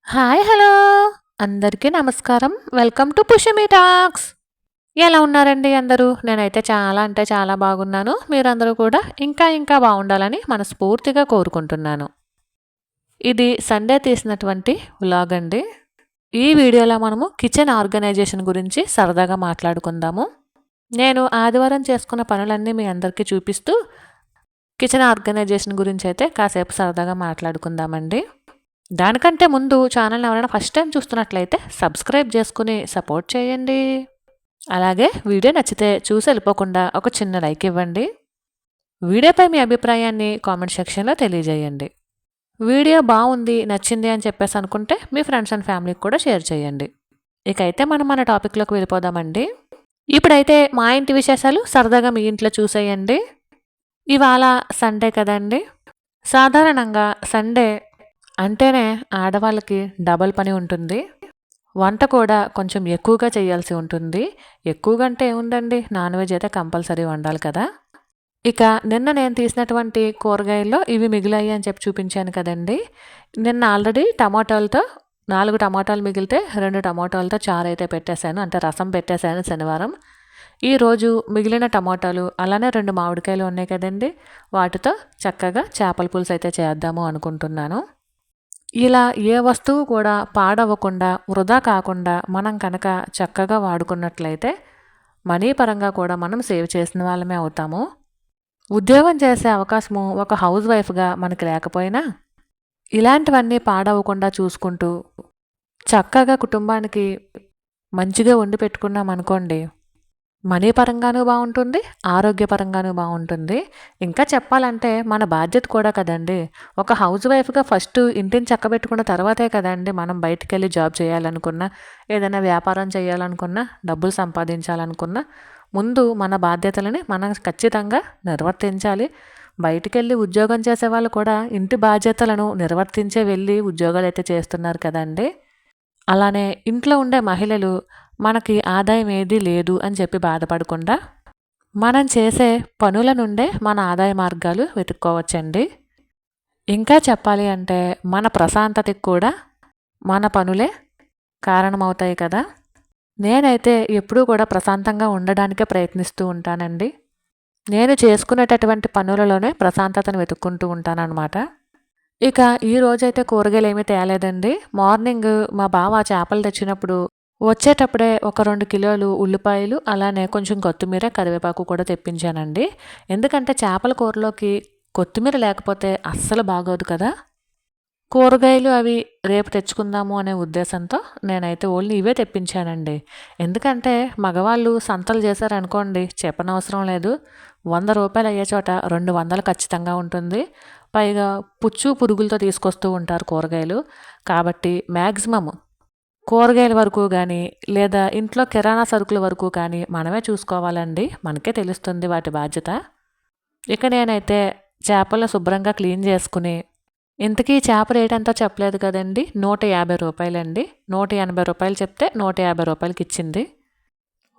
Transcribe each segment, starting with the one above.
Hi hello అందరికీ నమస్కారం. Welcome to Pushyami talks. ఎలా ఉన్నారండి అందరూ? నేనైతే చాలా అంటే చాలా బాగున్నాను. మీరందరూ కూడా ఇంకా బాగుండాలని మనస్ఫూర్తిగా కోరుకుంటున్నాను. ఇది సండే తీసినటువంటి వ్లాగ్ అండి. ఈ వీడియోలో మనము కిచెన్ ఆర్గనైజేషన్ గురించి సరదాగా మాట్లాడుకుందాము. నేను ఆదివారం చేసుకున్న పనులన్నీ మీ అందరికీ చూపిస్తూ కిచెన్ ఆర్గనైజేషన్ గురించి అయితే కాసేపు సరదాగా మాట్లాడుకుందామండి. దానికంటే ముందు ఛానల్ని ఎవరైనా ఫస్ట్ టైం చూస్తున్నట్లయితే సబ్స్క్రైబ్ చేసుకుని సపోర్ట్ చేయండి. అలాగే వీడియో నచ్చితే చూసి వెళ్ళిపోకుండా ఒక చిన్న లైక్ ఇవ్వండి. వీడియోపై మీ అభిప్రాయాన్ని కామెంట్ సెక్షన్లో తెలియజేయండి. వీడియో బాగుంది, నచ్చింది అని చెప్పేసి అనుకుంటే మీ ఫ్రెండ్స్ అండ్ ఫ్యామిలీకి కూడా షేర్ చేయండి. ఇకైతే మనం మన టాపిక్లోకి వెళ్ళిపోదామండి. ఇప్పుడైతే మా ఇంటి విశేషాలు సరదాగా మీ ఇంట్లో చూసేయండి. ఇవాళ సండే కదండి. సాధారణంగా సండే అంటేనే ఆడవాళ్ళకి డబల్ పని ఉంటుంది. వంట కూడా కొంచెం ఎక్కువగా చేయాల్సి ఉంటుంది. ఎక్కువగా అంటే ఏముందండి, నాన్ వెజ్ అయితే కంపల్సరీ వండాలి కదా. ఇక నిన్న నేను తీసినటువంటి కూరగాయల్లో ఇవి మిగిలాయి అని చెప్పి చూపించాను కదండి. నిన్న ఆల్రెడీ టమాటాలతో 4 టమాటాలు మిగిలితే 2 టమాటాలతో చారు అయితే పెట్టేశాను, అంటే రసం పెట్టేశాను శనివారం. ఈరోజు మిగిలిన టమాటాలు అలానే 2 మామిడికాయలు ఉన్నాయి కదండి, వాటితో చక్కగా చేపల పులుసు అయితే చేద్దాము అనుకుంటున్నాను. ఇలా ఏ వస్తువు కూడా పాడవ్వకుండా, వృధా కాకుండా మనం కనుక చక్కగా వాడుకున్నట్లయితే మనీ పరంగా కూడా మనం సేవ్ చేసిన వాళ్ళమే అవుతాము. ఉద్యోగం చేసే అవకాశము ఒక హౌస్ వైఫ్గా మనకి లేకపోయినా ఇలాంటివన్నీ పాడవకుండా చూసుకుంటూ చక్కగా కుటుంబానికి మంచిగా వండి పెట్టుకున్నాం అనుకోండి, మనీ పరంగానూ బాగుంటుంది, ఆరోగ్యపరంగానూ బాగుంటుంది. ఇంకా చెప్పాలంటే మన బాధ్యత కూడా కదండి. ఒక హౌస్ వైఫ్గా ఫస్ట్ ఇంటిని చక్కబెట్టుకున్న తర్వాతే కదండి మనం బయటికి వెళ్ళి జాబ్ చేయాలనుకున్నా, ఏదైనా వ్యాపారం చేయాలనుకున్నా, డబ్బులు సంపాదించాలనుకున్నా ముందు మన బాధ్యతలని మనం ఖచ్చితంగా నిర్వర్తించాలి. బయటికి వెళ్ళి ఉద్యోగం చేసే వాళ్ళు కూడా ఇంటి బాధ్యతలను నిర్వర్తించే వెళ్ళి ఉద్యోగాలు అయితే చేస్తున్నారు కదండి. అలానే ఇంట్లో ఉండే మహిళలు మనకి ఆదాయం ఏదీ లేదు అని చెప్పి బాధపడకుండా మనం చేసే పనుల నుండే మన ఆదాయ మార్గాలు వెతుక్కోవచ్చండి. ఇంకా చెప్పాలి అంటే మన ప్రశాంతతకి కూడా మన పనులే కారణమవుతాయి కదా. నేనైతే ఎప్పుడూ కూడా ప్రశాంతంగా ఉండడానికే ప్రయత్నిస్తూ ఉంటానండి. నేను చేసుకునేటటువంటి పనులలోనే ప్రశాంతతను వెతుక్కుంటూ ఉంటానన్నమాట. ఇక ఈ రోజైతే కూరగాయలు ఏమీ తేలేదండి. మార్నింగ్ మా బావ చేపలు తెచ్చినప్పుడు వచ్చేటప్పుడే ఒక 2 కిలోలు ఉల్లిపాయలు, అలానే కొంచెం కొత్తిమీర, కరివేపాకు కూడా తెప్పించానండి. ఎందుకంటే చేపల కూరలోకి కొత్తిమీర లేకపోతే అస్సలు బాగోదు కదా. కూరగాయలు అవి రేపు తెచ్చుకుందాము అనే ఉద్దేశంతో నేనైతే ఓన్లీ ఇవే తెప్పించానండి. ఎందుకంటే మగవాళ్ళు సంతలు చేశారనుకోండి, చెప్పనవసరం లేదు. 100 రూపాయలు అయ్యే చోట 200 ఖచ్చితంగా ఉంటుంది. పైగా పుచ్చు పురుగులతో తీసుకొస్తూ ఉంటారు కూరగాయలు. కాబట్టి మ్యాక్సిమం కూరగాయల వరకు కానీ, లేదా ఇంట్లో కిరాణా సరుకుల వరకు కానీ మనమే చూసుకోవాలండి. మనకే తెలుస్తుంది వాటి బాధ్యత. ఇక నేనైతే చేపలు శుభ్రంగా క్లీన్ చేసుకుని, ఇంతకీ చేప రేట్ ఎంతో చెప్పలేదు కదండి, 150 రూపాయలండి. 180 రూపాయలు చెప్తే 150 రూపాయలకి ఇచ్చింది.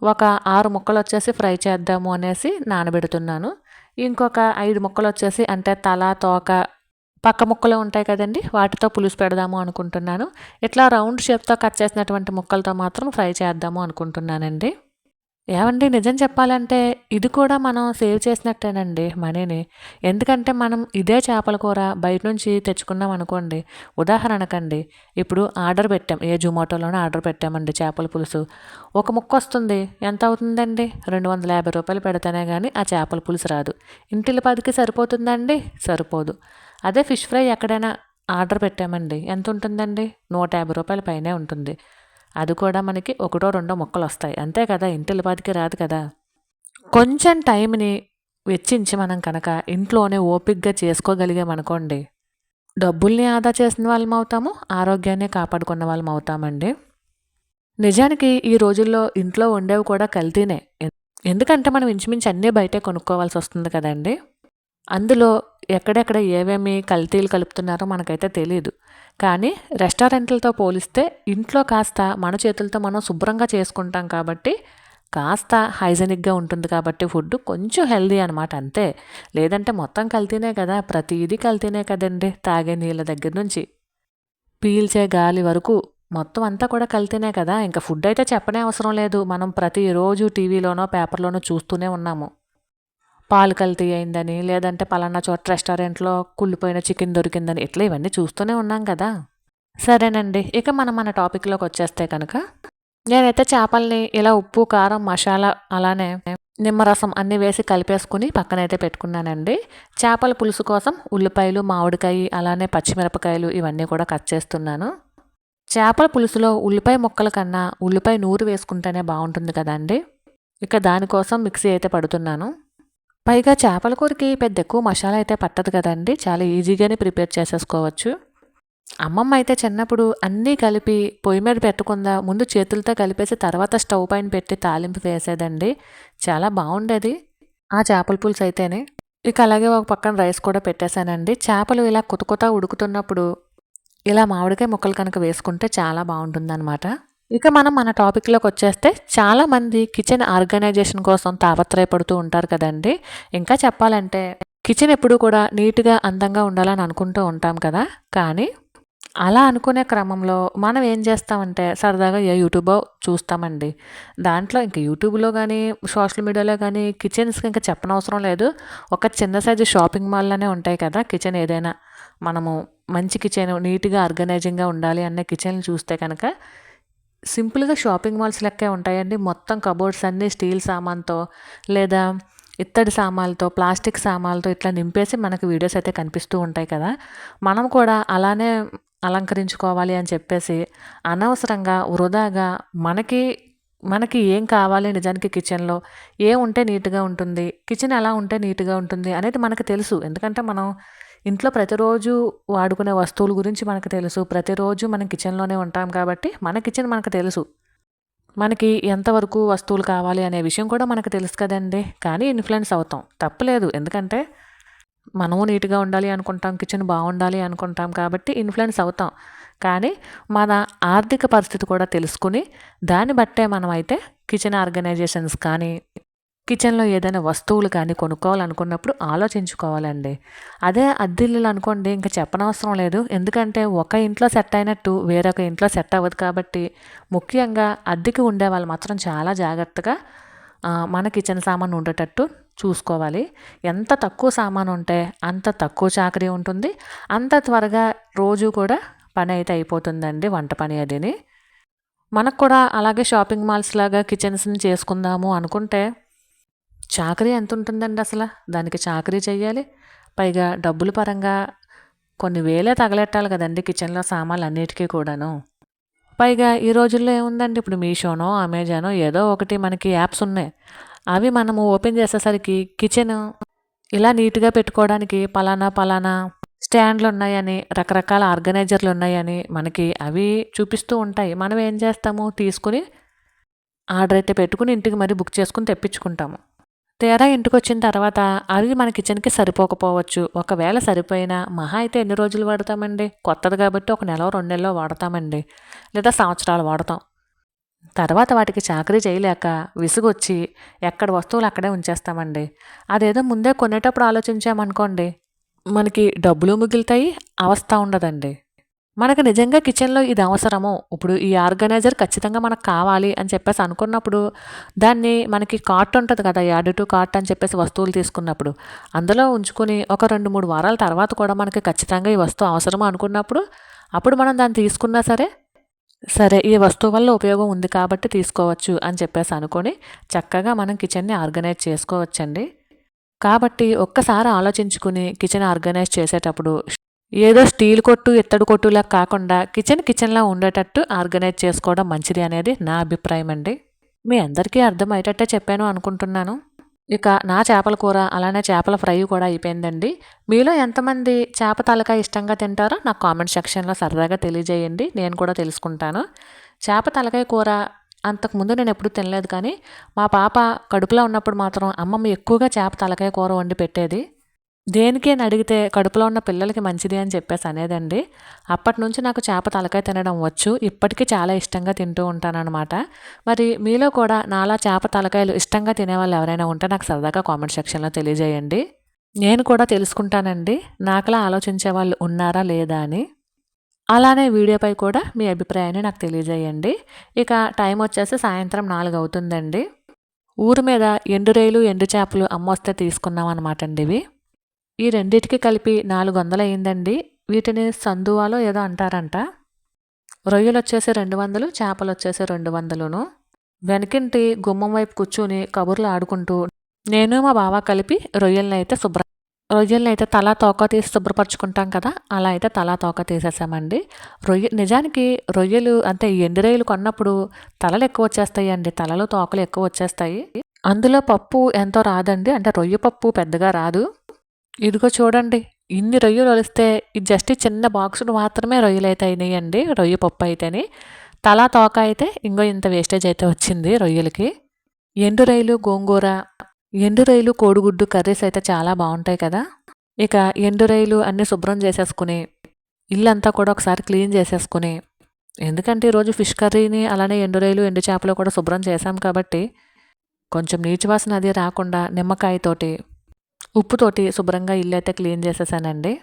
ఒక 6 ముక్కలు వచ్చేసి ఫ్రై చేద్దాము అనేసి నానబెడుతున్నాను. ఇంకొక 5 ముక్కలు వచ్చేసి, అంటే తల, తోక, పక్క ముక్కలు ఉంటాయి కదండి, వాటితో పులుసు పెడదాము అనుకుంటున్నాను. ఇట్లా రౌండ్ షేప్తో కట్ చేసినటువంటి ముక్కలతో మాత్రం ఫ్రై చేద్దాము అనుకుంటున్నానండి. ఏవండి, నిజం చెప్పాలంటే ఇది కూడా మనం సేవ్ చేసినట్టేనండి మనీని. ఎందుకంటే మనం ఇదే చేపల కూర బయట నుంచి తెచ్చుకున్నాం అనుకోండి, ఉదాహరణకండి ఇప్పుడు ఆర్డర్ పెట్టాం, ఏ జొమాటోలోనే ఆర్డర్ పెట్టామండి చేపల పులుసు. ఒక ముక్క వస్తుంది, ఎంత అవుతుందండి? 250 రూపాయలు పెడితేనే కానీ ఆ చేపల పులుసు రాదు. ఇంటిల్లి పదికి సరిపోతుందండి? సరిపోదు. అదే ఫిష్ ఫ్రై ఎక్కడైనా ఆర్డర్ పెట్టామండి, ఎంత ఉంటుందండి? 150 రూపాయల పైనే ఉంటుంది. అది కూడా మనకి 1-2 ముక్కలు వస్తాయి, అంతే కదా. ఇంటిల్లిపాదికి రాదు కదా. కొంచెం టైంని వెచ్చించి మనం కనుక ఇంట్లోనే ఓపికగా చేసుకోగలిగామనుకోండి, డబ్బుల్ని ఆదా చేసిన వాళ్ళం అవుతాము, ఆరోగ్యాన్ని కాపాడుకున్న వాళ్ళం అవుతామండి. నిజానికి ఈ రోజుల్లో ఇంట్లో వండేవి కూడా కల్తీనే. ఎందుకంటే మనం ఇంచుమించు అన్నీ బయటే కొనుక్కోవాల్సి వస్తుంది కదండి. అందులో ఎక్కడెక్కడ ఏమేమి కల్తీలు కలుపుతున్నారో మనకైతే తెలీదు. కానీ రెస్టారెంట్లతో పోలిస్తే ఇంట్లో కాస్త మన చేతులతో మనం శుభ్రంగా చేసుకుంటాం కాబట్టి కాస్త హైజెనిక్గా ఉంటుంది కాబట్టి ఫుడ్ కొంచెం హెల్దీ అనమాట, అంతే. లేదంటే మొత్తం కల్తీనే కదా, ప్రతిదీ కల్తీనే కదండి, తాగే నీళ్ళ దగ్గర నుంచి. పీల్చే గాలి వరకు మొత్తం అంతా కూడా కల్తీనే కదా! ఇంక ఫుడ్ అయితే చెప్పనే అవసరం లేదు. మనం ప్రతిరోజు టీవీలోనో, పేపర్‌లోనో చూస్తూనే ఉన్నాము. పాలు కల్తీ అయిందని, లేదంటే పలానా చోట రెస్టారెంట్‌లో కుళ్ళిపోయిన చికెన్ దొరికిందని, ఇట్లా ఇవన్నీ చూస్తూనే ఉన్నాం కదా! సరేనండి. ఇక మనం మన టాపిక్‌లోకొచ్చేస్తే కనుక, నేనైతే చేపల్ని ఇలా ఉప్పు, కారం, మసాలా అలానే నిమ్మరసం అన్నీ వేసి కలిపేసుకొని పక్కనైతే పెట్టుకున్నానండి. చేపల పులుసు కోసం ఉల్లిపాయలు, మామిడికాయి, అలానే పచ్చిమిరపకాయలు ఇవన్నీ కూడా కట్ చేస్తున్నాను. చేపల పులుసులో ఉల్లిపాయ ముక్కల కన్నా ఉల్లిపాయ నూరు వేసుకుంటేనే బావుంటుంది కదండీ! ఇక దానికోసం మిక్సీ అయితే పడుతున్నాను. పైగా చేపల కూరకి పెద్ద ఎక్కువ మసాలా అయితే పట్టదు కదండీ! చాలా ఈజీగానే ప్రిపేర్ చేసేసుకోవచ్చు. అమ్మమ్మ అయితే చిన్నప్పుడు అన్నీ కలిపి పొయ్యి మీద పెట్టకుండా ముందు చేతులతో కలిపేసి తర్వాత స్టవ్ పైన పెట్టి తాలింపు వేసేదండి. చాలా బావుండేది ఆ చేపల పులుసు అయితేనే. ఇక అలాగే ఒక పక్కన రైస్ కూడా పెట్టేశానండి. చేపలు ఇలా కుతకుత ఉడుకుతున్నప్పుడు ఇలా మామిడికాయ ముక్కలు కనుక వేసుకుంటే చాలా బావుంటుందనమాట. ఇక మనం మన టాపిక్‌లోకొచ్చేస్తే చాలామంది కిచెన్ ఆర్గనైజేషన్ కోసం తాపత్రయపడుతూ ఉంటారు కదండీ! ఇంకా చెప్పాలంటే కిచెన్ ఎప్పుడూ కూడా నీట్‌గా, అందంగా ఉండాలని అనుకుంటూ ఉంటాం కదా! కానీ అలా అనుకునే క్రమంలో మనం ఏం చేస్తామంటే సరదాగా యూట్యూబో చూస్తామండి. దాంట్లో ఇంక యూట్యూబ్‌లో గానీ, సోషల్ మీడియాలో గానీ కిచెన్స్‌కి ఇంక చెప్పనవసరం లేదు. ఒక చిన్న సైజు షాపింగ్ మాల్‌లోనే ఉంటాయి కదా! కిచెన్ ఏదైనా. మనము మంచి కిచెను నీట్‌గా, ఆర్గనైజింగ్‌గా ఉండాలి అనే కిచెన్‌లు చూస్తే కనుక సింపుల్‌గా షాపింగ్ మాల్స్ లెక్కే ఉంటాయండి. మొత్తం కబోర్డ్స్ అన్నీ స్టీల్ సామాన్‌తో లేదా ఇత్తడి సామాన్లతో, ప్లాస్టిక్ సామాన్లతో ఇట్లా నింపేసి మనకు వీడియోస్ అయితే కనిపిస్తూ ఉంటాయి కదా! మనం కూడా అలానే అలంకరించుకోవాలి అని చెప్పేసి అనవసరంగా, వృధాగా మనకి మనకి ఏం కావాలి నిజానికి కిచెన్‌లో, ఏముంటే నీట్‌గా ఉంటుంది, కిచెన్ ఎలా ఉంటే నీట్‌గా ఉంటుంది అనేది మనకు తెలుసు. ఎందుకంటే మనం ఇంట్లో ప్రతిరోజు వాడుకునే వస్తువుల గురించి మనకు తెలుసు. ప్రతిరోజు మనం కిచెన్‌లోనే ఉంటాం కాబట్టి మన కిచెన్ మనకు తెలుసు. మనకి ఎంతవరకు వస్తువులు కావాలి అనే విషయం కూడా మనకు తెలుసు కదండీ! కానీ ఇన్‌ఫ్లుయెన్స్ అవుతాం. తప్పులేదు. ఎందుకంటే మనము నీట్‌గా ఉండాలి అనుకుంటాం. కిచెన్ బావుండాలి అనుకుంటాం కాబట్టి ఇన్‌ఫ్లుయెన్స్ అవుతాం. కానీ మన ఆర్థిక పరిస్థితి కూడా తెలుసుకొని దాన్ని బట్టే మనమైతే కిచెన్ ఆర్గనైజేషన్స్ కానీ కిచెన్‌లో ఏదైనా వస్తువులు కానీ కొనుక్కోవాలనుకున్నప్పుడు ఆలోచించుకోవాలండి. అదే అద్దిల్లులు అనుకోండి ఇంక చెప్పనవసరం లేదు. ఎందుకంటే ఒక ఇంట్లో సెట్ అయినట్టు వేరొక ఇంట్లో సెట్ అవ్వదు కాబట్టి ముఖ్యంగా అద్దెకి ఉండేవాళ్ళు మాత్రం చాలా జాగ్రత్తగా మన కిచెన్ సామాను ఉండేటట్టు చూసుకోవాలి. ఎంత తక్కువ సామాను ఉంటే అంత తక్కువ చాకరీ ఉంటుంది. అంత త్వరగా రోజు కూడా పని అయితే అయిపోతుందండి వంట పని అదిని. మనకు కూడా అలాగే షాపింగ్ మాల్స్ లాగా కిచెన్స్‌ని చేసుకుందాము అనుకుంటే చాకరీ ఎంతుంటుందండి అసల? దానికి చాకరీ చెయ్యాలి. పైగా డబ్బుల పరంగా కొన్ని వేలే తగలెట్టాలి కదండీ కిచెన్‌లో సామాన్లన్నిటికీ కూడాను. పైగా ఈ రోజుల్లో ఏముందండి ఇప్పుడు మీషోనో, అమెజానో ఏదో ఒకటి మనకి యాప్స్ ఉన్నాయి. అవి మనము ఓపెన్ చేసేసరికి కిచెను ఇలా నీట్‌గా పెట్టుకోవడానికి పలానా స్టాండ్‌లున్నాయని, రకరకాల ఆర్గనైజర్‌లున్నాయని మనకి అవి చూపిస్తూ ఉంటాయి. మనం ఏం చేస్తాము తీసుకొని ఆర్డర్ అయితే పెట్టుకొని ఇంటికి మరి బుక్ చేసుకొని తెప్పించుకుంటాము. తీరా ఇంటికొచ్చిన తర్వాత అవి మన కిచెన్‌కి సరిపోకపోవచ్చు. ఒకవేళ సరిపోయినా మహా అయితే ఎన్ని రోజులు వాడతామండి? కొత్తది కాబట్టి ఒక నెలో, 2 నెల్లో వాడతామండి. లేదా సంవత్సరాలు వాడతాం. తర్వాత వాటికి చాకరీ చేయలేక విసుగొచ్చి ఎక్కడ వస్తువులు అక్కడే ఉంచేస్తామండి. అదేదో ముందే కొనేటప్పుడు ఆలోచించామనుకోండి, మనకి డబ్బులు మిగులుతాయి, అవస్థ ఉండదండి. మనకు నిజంగా కిచెన్‌లో ఇది అవసరము. ఇప్పుడు ఈ ఆర్గనైజర్ ఖచ్చితంగా మనకు కావాలి అని చెప్పేసి అనుకున్నప్పుడు, దాన్ని మనకి కార్ట్ ఉంటది కదా! యాడ్ టు కార్ట్ అని చెప్పేసి వస్తువులు తీసుకున్నప్పుడు, అందులో ఉంచుకొని ఒక 2, 3 వారాల తర్వాత కూడా మనకి ఖచ్చితంగా ఈ వస్తువు అవసరము అనుకున్నప్పుడు, అప్పుడు మనం దాన్ని తీసుకున్నా సరే, సరే ఈ వస్తువు వల్ల ఉపయోగం ఉంది కాబట్టి తీసుకోవచ్చు అని చెప్పేసి అనుకోని, చక్కగా మనం కిచెన్‌ని ఆర్గనైజ్ చేసుకోవచ్చండి. కాబట్టి ఒక్కసారి ఆలోచించుకుని కిచెన్ ఆర్గనైజ్ చేసేటప్పుడు ఏదో స్టీల్ కొట్టు, ఇత్తడి కొట్టులా కాకుండా కిచెన్‌లా ఉండేటట్టు ఆర్గనైజ్ చేసుకోవడం మంచిది అనేది నా అభిప్రాయం అండి. మీ అందరికీ అర్థమయ్యేటట్టే చెప్పాను అనుకుంటున్నాను. ఇక నా చేపల కూర, అలానే చేపల ఫ్రై కూడా అయిపోయిందండి. మీలో ఎంతమంది చేప తలకాయ ఇష్టంగా తింటారో నాకు కామెంట్ సెక్షన్‌లో సరదాగా తెలియజేయండి. నేను కూడా తెలుసుకుంటాను. చేప తలకాయ కూర అంతకుముందు నేనెప్పుడూ తినలేదు కానీ, మా పాప కడుపులో ఉన్నప్పుడు మాత్రం అమ్మమ్మ ఎక్కువగా చేప తలకాయ కూర వండి పెట్టేది. దేనికి అని అడిగితే కడుపులో ఉన్న పిల్లలకి మంచిది అని చెప్పేసి అనేదండి. అప్పటినుంచి నాకు చేప తలకాయ తినడం వచ్చు. ఇప్పటికీ చాలా ఇష్టంగా తింటూ ఉంటాననమాట. మరి మీలో కూడా నాలా చేప తలకాయలు ఇష్టంగా తినేవాళ్ళు ఎవరైనా ఉంటే నాకు సరదాగా కామెంట్ సెక్షన్‌లో తెలియజేయండి. నేను కూడా తెలుసుకుంటానండి. నాకులా ఆలోచించే వాళ్ళు ఉన్నారా లేదా అని. అలానే వీడియోపై కూడా మీ అభిప్రాయాన్ని నాకు తెలియజేయండి. ఇక టైం వచ్చేసి సాయంత్రం 4 అవుతుందండి. ఊరు మీద ఎండు రొయ్యలు, ఎండు చేపలు అమ్మొస్తే తీసుకున్నాం అనమాట అండి ఇవి. ఈ రెండిటికి కలిపి 400 అయిందండి. వీటిని సందువాలో ఏదో అంటారంట. రొయ్యలొచ్చేసి 200, చేపలొచ్చేసి 200ను. వెనకింటి గుమ్మం వైపు కూర్చొని కబుర్లు ఆడుకుంటూ నేను మా బావ కలిపి రొయ్యలనైతే తలా తోక తీసి శుభ్రపరచుకుంటాం కదా, అలా అయితే తలా తోక తీసేసామండి. నిజానికి రొయ్యలు అంటే ఎండు రొయ్యలు కొన్నప్పుడు తలలు ఎక్కువ వచ్చేస్తాయండి. తలలు తోకలు ఎక్కువ వచ్చేస్తాయి. అందులో పప్పు ఎంతో రాదండి. అంటే రొయ్య పప్పు పెద్దగా రాదు. ఇదిగో చూడండి, ఇన్ని రొయ్యలు ఒలిస్తే ఇది జస్ట్ చిన్న బాక్సులు మాత్రమే రొయ్యలైతే అయినాయండి. రొయ్య పప్పు అయితేని తలా తోక అయితే ఇంకో ఇంత వేస్టేజ్ అయితే వచ్చింది రొయ్యలకి. ఎండు రొయ్యలు, గోంగూర, ఎండు రొయ్యలు, కోడిగుడ్డు కర్రీస్ అయితే చాలా బాగుంటాయి కదా. ఇక ఎండు రొయ్యలు అన్నీ శుభ్రం చేసేసుకుని ఇల్లంతా కూడా ఒకసారి క్లీన్ చేసేసుకుని, ఎందుకంటే ఈరోజు ఫిష్ కర్రీని అలానే ఎండు రొయ్యలు, ఎండు చేపలు కూడా శుభ్రం చేశాం కాబట్టి కొంచెం నీచు వాసన అది రాకుండా నిమ్మకాయతోటి, ఉప్పుతోటి శుభ్రంగా ఇల్లు అయితే క్లీన్ చేసేసానండి.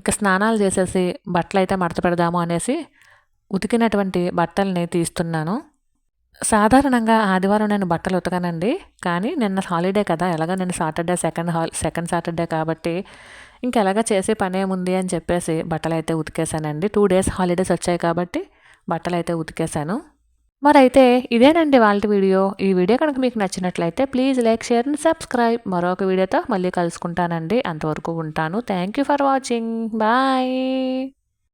ఇక స్నానాలు చేసేసి బట్టలైతే మడత పెడదాము అనేసి ఉతికినటువంటి బట్టల్ని తీస్తున్నాను. సాధారణంగా ఆదివారం నేను బట్టలు ఉతకనండి. కానీ నిన్న హాలిడే కదా, ఎలాగో నేను సాటర్డే సెకండ్ సాటర్డే కాబట్టి ఇంకెలాగ చేసే పనేముంది అని చెప్పేసి బట్టలైతే ఉతికేసానండి. 2 డేస్ హాలిడేస్ వచ్చాయి కాబట్టి బట్టలైతే ఉతికేసాను. మరైతే ఇదేనండి ఇవాల్టి వీడియో. ఈ వీడియో కనుక మీకు నచ్చినట్లయితే please like, share and subscribe. మరొక వీడియోతో మళ్ళీ కలుసుకుంటానండి. అంతవరకు ఉంటాను. Thank you for watching. Bye.